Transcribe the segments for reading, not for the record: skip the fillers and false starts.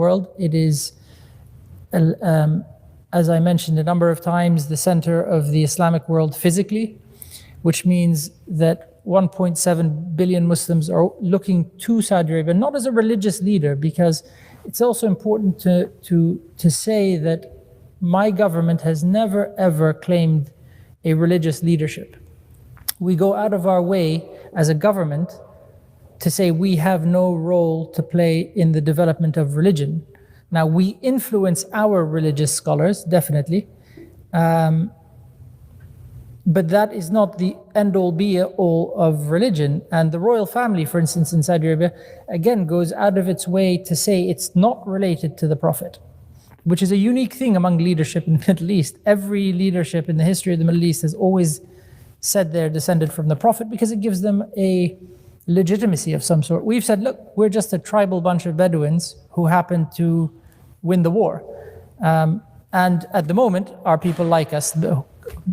world. It is, as I mentioned a number of times, the center of the Islamic world physically, which means that 1.7 billion Muslims are looking to Saudi Arabia, not as a religious leader, because it's also important to say that my government has never ever claimed a religious leadership. We go out of our way as a government to say we have no role to play in the development of religion. Now, we influence our religious scholars, definitely, but that is not the end-all be-all of religion. And the royal family, for instance, in Saudi Arabia, again, goes out of its way to say it's not related to the Prophet, which is a unique thing among leadership in the Middle East. Every leadership in the history of the Middle East has always said they're descended from the Prophet because it gives them a legitimacy of some sort. We've said, look, we're just a tribal bunch of Bedouins who happen to win the war. And at the moment, our people like us.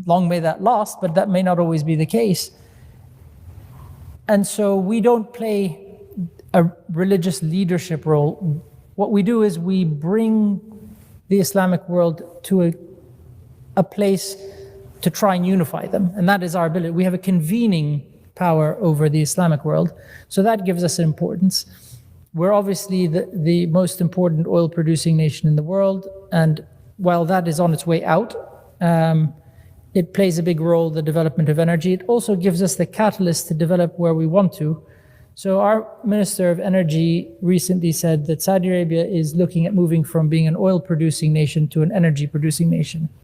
Long may that last, but that may not always be the case. And so we don't play a religious leadership role. What we do is we bring the Islamic world to a place to try and unify them. And that is our ability. We have a convening power over the Islamic world. So that gives us importance. We're obviously the most important oil producing nation in the world. And while that is on its way out, it plays a big role in the development of energy. It also gives us the catalyst to develop where we want to. So our Minister of Energy recently said that Saudi Arabia is looking at moving from being an oil producing nation to an energy producing nation.